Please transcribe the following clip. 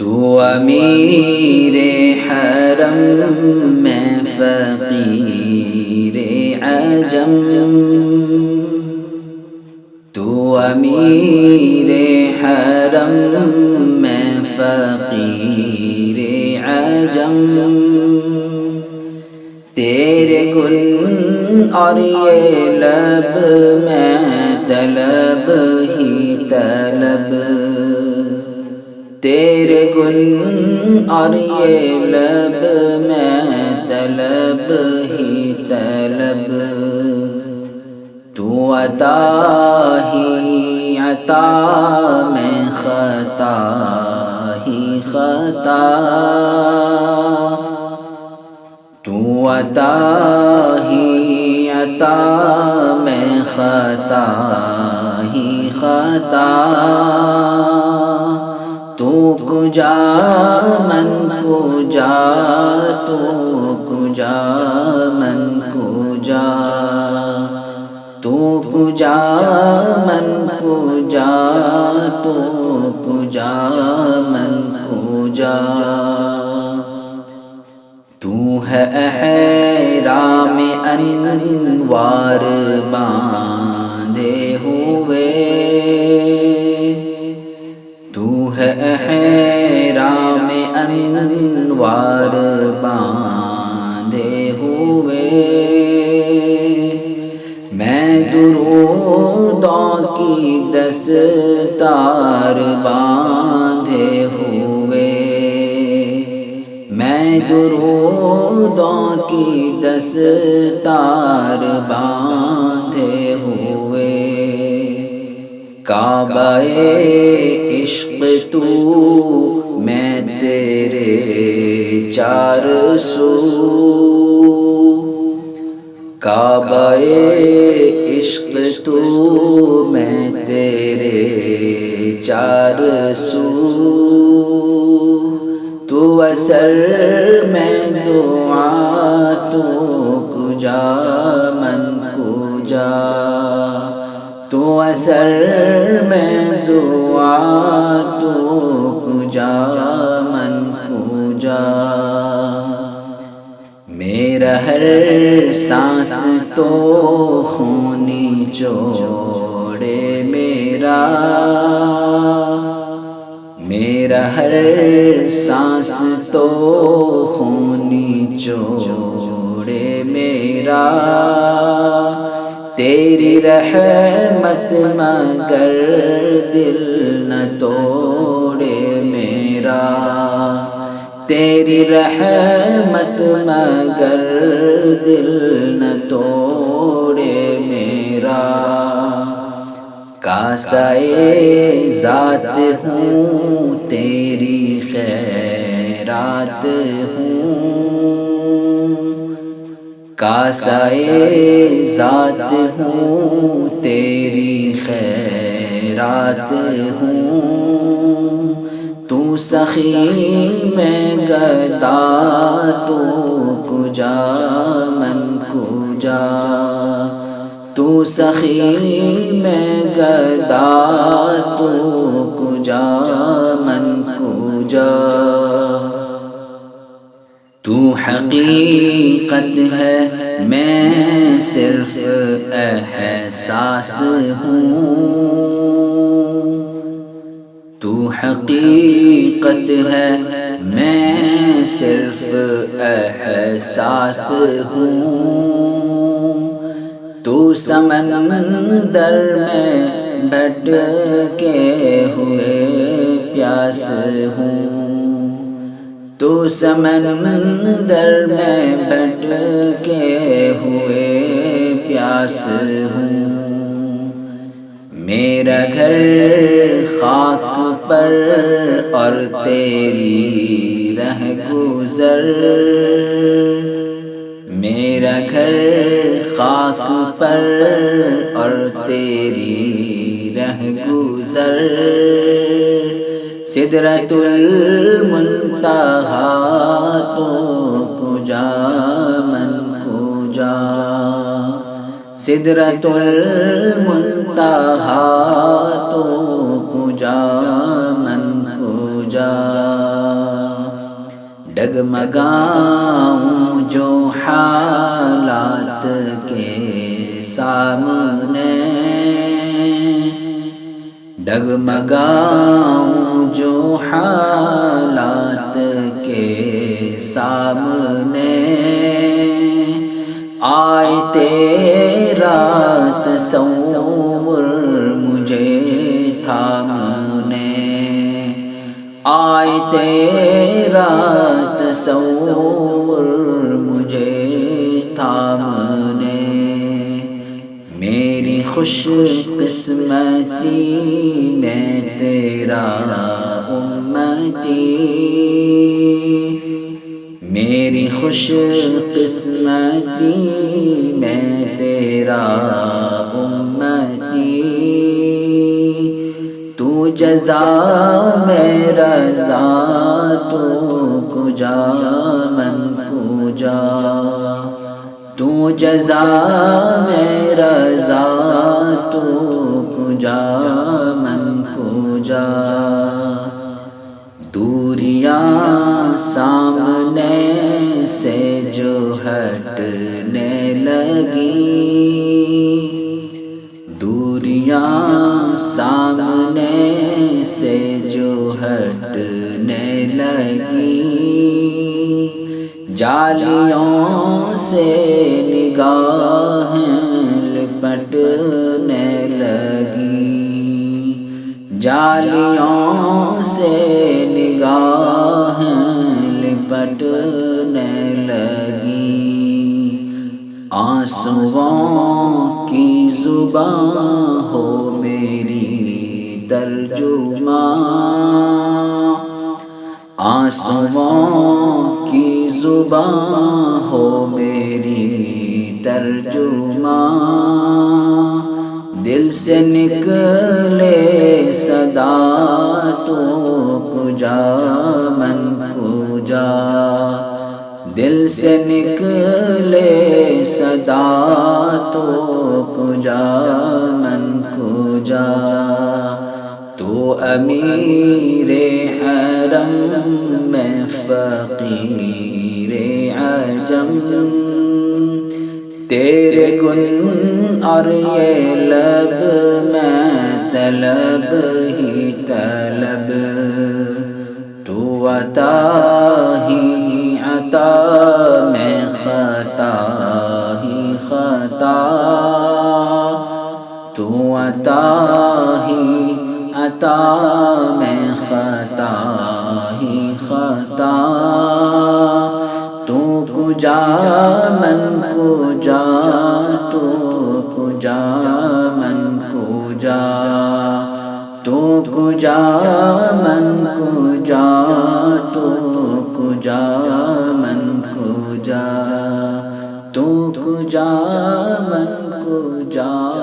تو امیر حرم میں فقیر عجم، تو امیر حرم میں فقیر عجم، تیرے گل اور یہ لب میں طلب ہی طلب، تیرے گل اور یہ لب میں طلب ہی طلب، تو عطا ہی عطا میں خطا ہی خطا، تو عطا ہی عطا میں خطا ہی خطا، تو کجا من کجا، تو کجا من کجا، تو کجا من کجا، تو کجا من کجا، تو ہے احرام انوار باندھے ہوئے، تو ہے احرام انوار باندھے ہوئے، میں درودوں کی دستار باندھے ہوئے، میں درودوں کی دستار باندھے ہوئے، کعبہ عشق تو میں تیرے چار سو، کعبہ عشق تو میں تیرے چار سو، تو اثر میں دعا، تو کجا من کجا، تو اثر میں دعا، تو کجا من کجا، میرا ہر سانس تو خونی چوڑے میرا، میرا ہر سانس تو خونی چوڑے میرا، تیری رحمت مگر دل نہ توڑے میرا، تیری رحمت مگر دل نہ توڑے میرا، کاسائے ذات ہوں تیری خیرات ہوں، کاسائے ذات ہوں تیری خیرات ہوں، تو سخی میں گدا، تو کجا من کجا، تو سخی میں گدا، تو کجا من کجا، تو حقیقت ہے میں صرف احساس ہوں، تو حقیقت ہے میں صرف احساس ہوں، تو سمندر میں بھٹکے ہوئے پیاس ہوں، تو سمندر میں بھٹکے ہوئے پیاس ہوں، میرا گھر خاک پر اور تیری رہ گزر، میرا گھر خاک پر اور تیری رہ گزر، سدرۃ المنتہا، تو کجا من کجا، سدرۃ المنتہا، تو کجا من کجا، ڈگمگاؤں جو حالات کے سامنے، ڈگمگاؤں جو حالات کے سامنے، آئے تیرا تصور مجھے تھامنے، آئے تیرا تصور مجھے تھامنے، میری خوش قسمتی میں تیرا امتی، میری خوش قسمتی میں تیرا امتی، تو جزا میں رضا تو کجا من کجا، تو جزا میں رضا تو کجا من کجا، دوریاں سامنے سے جو ہٹنے لگی، دوریاں سامنے سے جو ہٹنے لگی، جالیوں سے نگاہیں لپٹنے لگی، جالیوں سے نگاہیں لپٹنے لگی، آنسوؤں کی زبان ہو میری ترجمان، آنسوؤں کی زبان ہو میری ترجمان، دل سے نکلے صدا تو کجا من کجا، دل سے نکلے صدا تو کجا من کجا، تو امیر حرم میں فقیر عجم، تیرے گن اور یہ لب میں طلب ہی طلب، تو عطا ہی عطا میں خطا ہی خطا، تو عطا ہی عطا میں خطا ہی خطا، تو کجا من کجا، تو کجا من کجا، تو کجا من کجا، تو کجا من کجا، تو کجا من کجا۔